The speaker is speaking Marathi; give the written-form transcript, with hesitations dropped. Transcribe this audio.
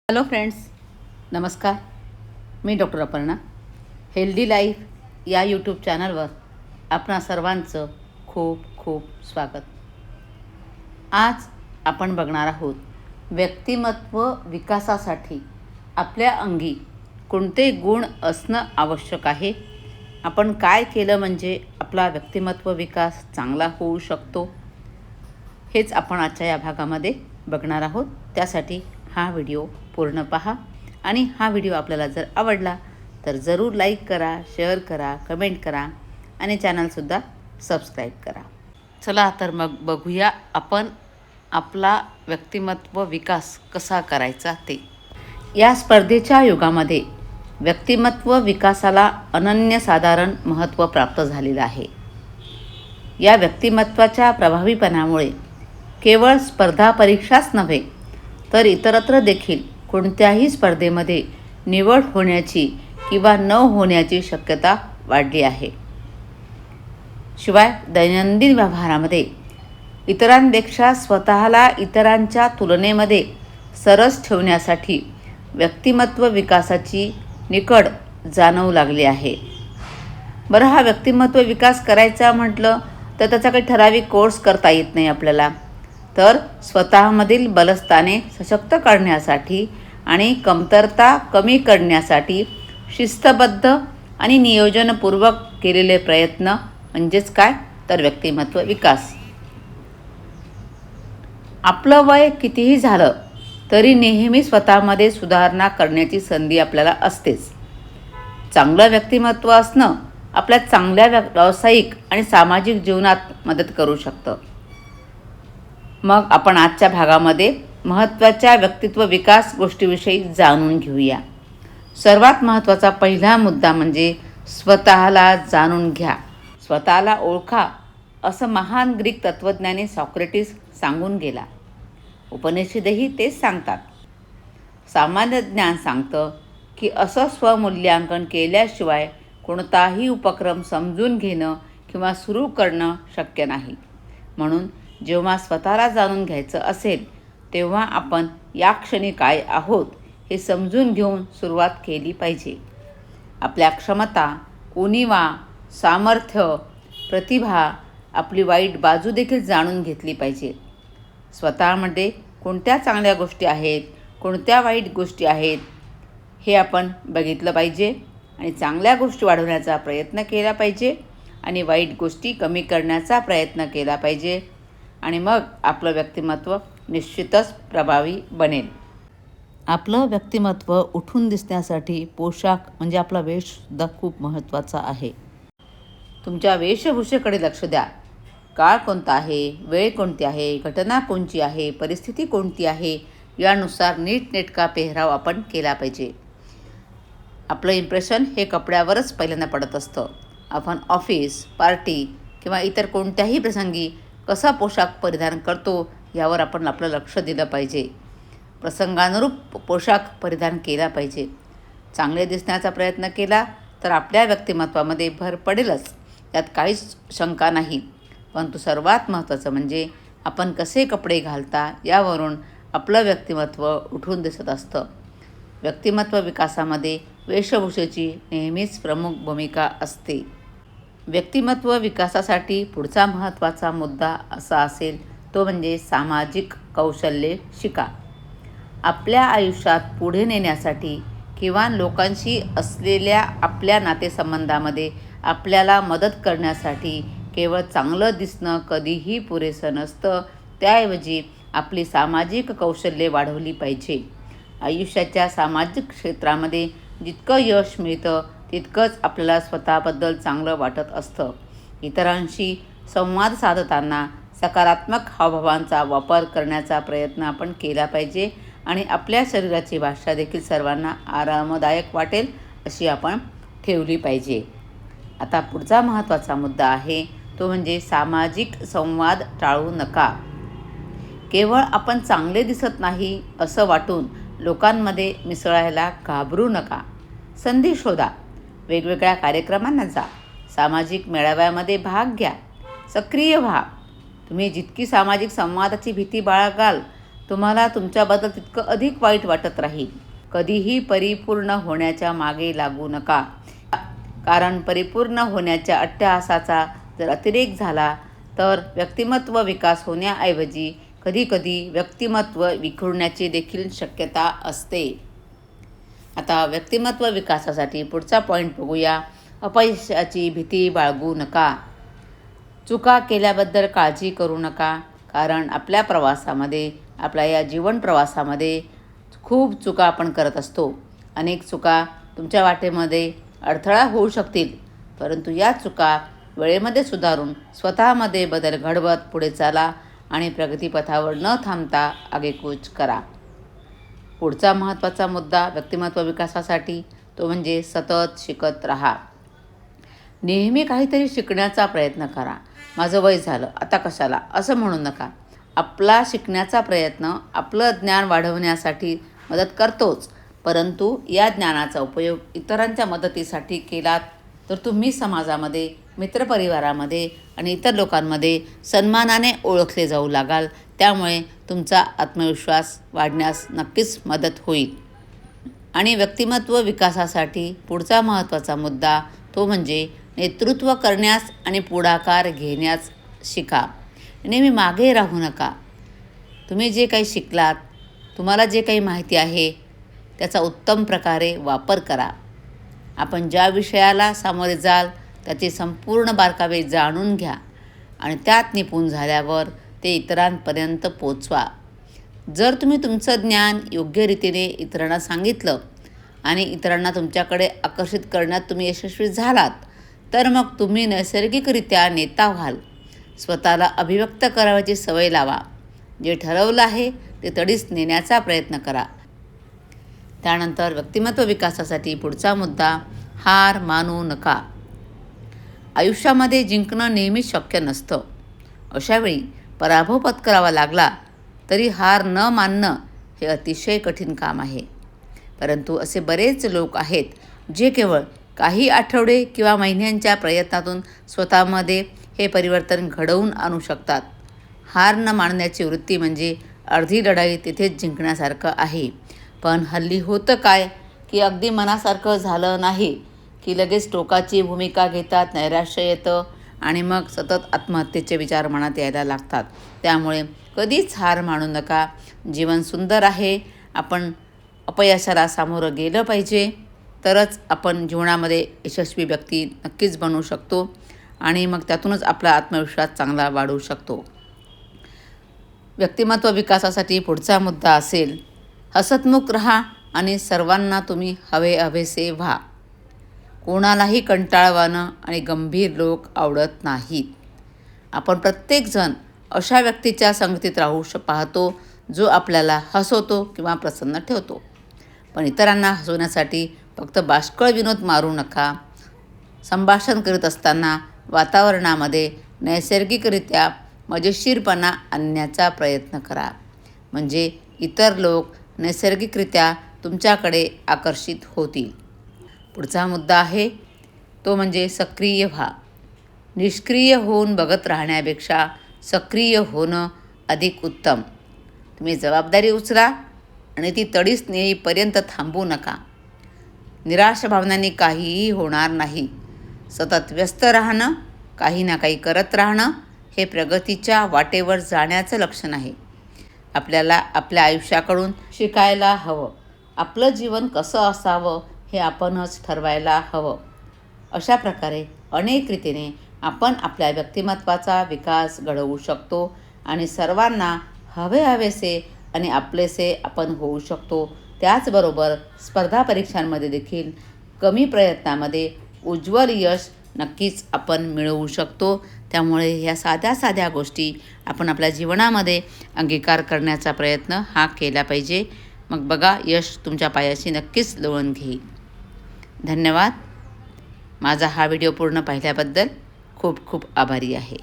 हॅलो फ्रेंड्स, नमस्कार. मी डॉक्टर अपर्णा. हेल्दी लाईफ या यूट्यूब चॅनलवर आपणा सर्वांचं खूप खूप स्वागत. आज आपण बघणार आहोत व्यक्तिमत्व विकासासाठी आपल्या अंगी कोणते गुण असणं आवश्यक आहे, आपण काय केलं म्हणजे आपला व्यक्तिमत्व विकास चांगला होऊ शकतो, हेच आपण आजच्या या भागामध्ये बघणार आहोत. त्यासाठी हा व्हिडिओ पूर्ण पहा आणि हा व्हिडिओ आपल्याला जर आवडला तर जरूर लाईक करा, शेअर करा, कमेंट करा आणि चॅनलसुद्धा सबस्क्राईब करा. चला तर मग बघूया आपण आपला व्यक्तिमत्व विकास कसा करायचा ते. या स्पर्धेच्या युगामध्ये व्यक्तिमत्व विकासाला अनन्यसाधारण महत्त्व प्राप्त झालेलं आहे. या व्यक्तिमत्वाच्या प्रभावीपणामुळे केवळ स्पर्धा परीक्षाच नव्हे तर इतरत्र देखील कोणत्याही स्पर्धेमध्ये निवड होण्याची किंवा न होण्याची शक्यता वाढली आहे. शिवाय दैनंदिन व्यवहारामध्ये इतरांपेक्षा स्वतःला इतरांच्या तुलनेमध्ये सरस ठेवण्यासाठी व्यक्तिमत्व विकासाची निकड जाणवू लागली आहे. बरं, हा व्यक्तिमत्व विकास करायचा म्हटलं तर त्याचा काही ठराविक कोर्स करता येत नाही आपल्याला. तर स्वतःमधील बलस्थाने सशक्त करण्यासाठी आणि कमतरता कमी करण्यासाठी शिस्तबद्ध आणि नियोजनपूर्वक केलेले प्रयत्न म्हणजेच काय तर व्यक्तिमत्व विकास. आपलं वय कितीही झालं तरी नेहमी स्वतःमध्ये सुधारणा करण्याची संधी आपल्याला असतेच. चांगलं व्यक्तिमत्व असणं आपल्या चांगल्या व्यावसायिक आणि सामाजिक जीवनात मदत करू शकतं. मग आपण आजच्या भागामध्ये महत्त्वाच्या व्यक्तित्व विकास गोष्टीविषयी जाणून घेऊया. सर्वात महत्त्वाचा पहिला मुद्दा म्हणजे स्वतःला जाणून घ्या, स्वतःला ओळखा, असं महान ग्रीक तत्त्वज्ञानी सॉक्रेटिस सांगून गेला. उपनिषदेही तेच सांगतात. सामान्य ज्ञान सांगतं की असं स्वमूल्यांकन केल्याशिवाय कोणताही उपक्रम समजून घेणं किंवा सुरू करणं शक्य नाही. म्हणून जेव्हा स्वतःला जाणून घ्यायचं असेल तेव्हा आपण या क्षणी काय आहोत हे समजून घेऊन सुरुवात केली पाहिजे. आपल्या क्षमता, उणिवा, सामर्थ्य, प्रतिभा, आपली वाईट बाजू देखील जाणून घेतली पाहिजे. स्वतःमध्ये कोणत्या चांगल्या गोष्टी आहेत, कोणत्या वाईट गोष्टी आहेत हे आपण बघितलं पाहिजे आणि चांगल्या गोष्टी वाढवण्याचा प्रयत्न केला पाहिजे आणि वाईट गोष्टी कमी करण्याचा प्रयत्न केला पाहिजे आणि मग आपलं व्यक्तिमत्व निश्चितच प्रभावी बनेल. आपलं व्यक्तिमत्व उठून दिसण्यासाठी पोशाख म्हणजे आपला वेशसुद्धा खूप महत्त्वाचा आहे. तुमच्या वेशभूषेकडे लक्ष द्या. काळ कोणता आहे, वेळ कोणती आहे, घटना कोणती आहे, परिस्थिती कोणती आहे, यानुसार नीटनेटका पेहराव आपण केला पाहिजे. आपलं इम्प्रेशन हे कपड्यावरच पहिल्यांदा पडत असतं. आपण ऑफिस, पार्टी किंवा इतर कोणत्याही प्रसंगी कसा पोशाख परिधान करतो यावर आपण आपलं लक्ष दिलं पाहिजे. प्रसंगानुरूप पोशाख परिधान केला पाहिजे. चांगले दिसण्याचा प्रयत्न केला तर आपल्या व्यक्तिमत्वामध्ये भर पडेलच, यात काहीच शंका नाही. परंतु सर्वात महत्त्वाचं म्हणजे आपण कसे कपडे घालता यावरून आपलं व्यक्तिमत्व उठून दिसत असतं. व्यक्तिमत्व विकासामध्ये वेशभूषेची नेहमीच प्रमुख भूमिका असते. व्यक्तिमत्व विकासासाठी पुढचा महत्त्वाचा मुद्दा असा असेल तो म्हणजे सामाजिक कौशल्ये शिका. आपल्या आयुष्यात पुढे नेण्यासाठी किंवा लोकांशी असलेल्या आपल्या नातेसंबंधामध्ये आपल्याला मदत करण्यासाठी केवळ चांगलं दिसणं कधीही पुरेसं नसतं. त्याऐवजी आपली सामाजिक कौशल्ये वाढवली पाहिजे. आयुष्याच्या सामाजिक क्षेत्रामध्ये जितकं यश मिळतं तितकंच आपल्याला स्वतःबद्दल चांगलं वाटत असतं. इतरांशी संवाद साधताना सकारात्मक हावभावांचा वापर करण्याचा प्रयत्न आपण केला पाहिजे आणि आपल्या शरीराची भाषा देखील सर्वांना आरामदायक वाटेल अशी आपण ठेवली पाहिजे. आता पुढचा महत्त्वाचा मुद्दा आहे तो म्हणजे सामाजिक संवाद टाळू नका. केवळ आपण चांगले दिसत नाही असं वाटून लोकांमध्ये मिसळायला घाबरू नका. संधी शोधा. वेगवेगळ्या कार्यक्रमांना जा. सामाजिक मेळाव्यामध्ये भाग घ्या. सक्रिय व्हा. तुम्ही जितकी सामाजिक संवादाची भीती बाळगाल तुम्हाला तुमच्याबद्दल तितकं अधिक वाईट वाटत राहील. कधीही परिपूर्ण होण्याच्या मागे लागू नका, कारण परिपूर्ण होण्याच्या अट्टहासाचा जर अतिरेक झाला तर व्यक्तिमत्व विकास होण्याऐवजी कधीकधी व्यक्तिमत्व विखुरण्याची देखील शक्यता असते. आता व्यक्तिमत्व विकासासाठी पुढचा पॉईंट बघूया. अपयशाची भीती बाळगू नका. चुका केल्याबद्दल काळजी करू नका, कारण आपल्या प्रवासामध्ये, आपल्या या जीवन प्रवासामध्ये खूप चुका आपण करत असतो. अनेक चुका तुमच्या वाटेमध्ये अडथळा होऊ शकतील, परंतु या चुका वेळेमध्ये सुधारून स्वतःमध्ये बदल घडवत पुढे चाला आणि प्रगतीपथावर न थांबता आगेकूच करा. पुढचा महत्त्वाचा मुद्दा व्यक्तिमत्व विकासासाठी तो म्हणजे सतत शिकत राहा. नेहमी काहीतरी शिकण्याचा प्रयत्न करा. माझं वय झालं, आता कशाला, असं म्हणू नका. आपला शिकण्याचा प्रयत्न आपलं ज्ञान वाढवण्यासाठी मदत करतोच, परंतु या ज्ञानाचा उपयोग इतरांच्या मदतीसाठी केलात तर तुम्ही समाजामध्ये, मित्रपरिवारामध्ये आणि इतर लोकांमध्ये सन्मानाने ओळखले जाऊ लागाल. त्यामुळे तुमचा आत्मविश्वास वाढण्यास नक्कीच मदत होईल. आणि व्यक्तिमत्व विकासासाठी पुढचा महत्त्वाचा मुद्दा तो म्हणजे नेतृत्व करण्यास आणि पुढाकार घेण्यास शिका. नेहमी मागे राहू नका. तुम्ही जे काही शिकलात, तुम्हाला जे काही माहिती आहे त्याचा उत्तम प्रकारे वापर करा. आपण ज्या विषयाला सामोरे जाल त्याचे संपूर्ण बारकावे जाणून घ्या आणि त्यात निपुण झाल्यावर ते इतरांपर्यंत पोचवा. जर तुम्ही तुमचं ज्ञान योग्य रीतीने इतरांना सांगितलं आणि इतरांना तुमच्याकडे आकर्षित करण्यात तुम्ही यशस्वी झालात तर मग तुम्ही नैसर्गिकरित्या नेता व्हाल. स्वतःला अभिव्यक्त करायची सवय लावा. जे ठरवलं आहे ते तडीस नेण्याचा प्रयत्न करा. त्यानंतर व्यक्तिमत्व विकासासाठी पुढचा मुद्दा हार मानू नका. आयुष्यामध्ये जिंकणं नेहमीच शक्य नसतं. अशावेळी पराभव पत्करावा लागला तरी हार न मानणं हे अतिशय कठीण काम आहे. परंतु असे बरेच लोक आहेत जे केवळ काही आठवडे किंवा महिन्यांच्या प्रयत्नातून स्वतःमध्ये हे परिवर्तन घडवून आणू शकतात. हार न मानण्याची वृत्ती म्हणजे अर्धी लढाई तिथेच जिंकण्यासारखं आहे. पण हल्ली होतं काय की अगदी मनासारखं झालं नाही की लगेच टोकाची भूमिका घेतात, नैराश्य येतं आणि मग सतत आत्महत्येचे विचार मनात यायला लागतात. त्यामुळे कधीच हार मानू नका. जीवन सुंदर आहे. आपण अपयशाला सामोरं गेलं पाहिजे, तरच आपण जीवनामध्ये यशस्वी व्यक्ती नक्कीच बनू शकतो आणि मग त्यातूनच आपला आत्मविश्वास चांगला वाढू शकतो. व्यक्तिमत्व विकासासाठी पुढचा मुद्दा असेल हसतमुख राहा आणि सर्वांना तुम्ही हवेसे व्हा. कोणालाही कंटाळवाणं आणि गंभीर लोक आवडत नाहीत. आपण प्रत्येकजण अशा व्यक्तीच्या संगतीत राहू पाहतो जो आपल्याला हसवतो किंवा प्रसन्न ठेवतो. पण इतरांना हसवण्यासाठी फक्त बाष्कळ विनोद मारू नका. संभाषण करीत असताना वातावरणामध्ये नैसर्गिकरित्या मजेशीरपणा आणण्याचा प्रयत्न करा. म्हणजे इतर लोक नैसर्गिकरित्या तुमच्याकडे आकर्षित होतील. पुढचा मुद्दा आहे तो म्हणजे सक्रिय व्हा. निष्क्रिय होऊन बघत राहण्यापेक्षा सक्रिय होणं अधिक उत्तम. तुम्ही जबाबदारी उचला आणि ती तडीस नेईपर्यंत थांबू नका. निराश भावनांनी काहीही होणार नाही. सतत व्यस्त राहणं, काही ना काही करत राहणं हे प्रगतीच्या वाटेवर जाण्याचं लक्षण आहे. आपल्याला आपल्या आयुष्याकडून शिकायला हवं. आपलं जीवन कसं असावं हे आपणच ठरवायला हवं. अशा प्रकारे अनेक रीतीने आपण आपल्या व्यक्तिमत्वाचा विकास घडवू शकतो आणि सर्वांना हवेसे आणि आपलेसे आपण होऊ शकतो. त्याचबरोबर स्पर्धा परीक्षांमध्ये देखील कमी प्रयत्नामध्ये उज्ज्वल यश नक्कीच आपण मिळवू शकतो. त्यामुळे ह्या साध्या साध्या गोष्टी आपण आपल्या जीवनामध्ये अंगीकार करण्याचा प्रयत्न हा केला पाहिजे. मग बघा, यश तुमच्या पायाशी नक्कीच लोळून घेईल. धन्यवाद. माझा हा व्हिडिओ पूर्ण पाहिल्याबद्दल खूप खूप आभारी आहे.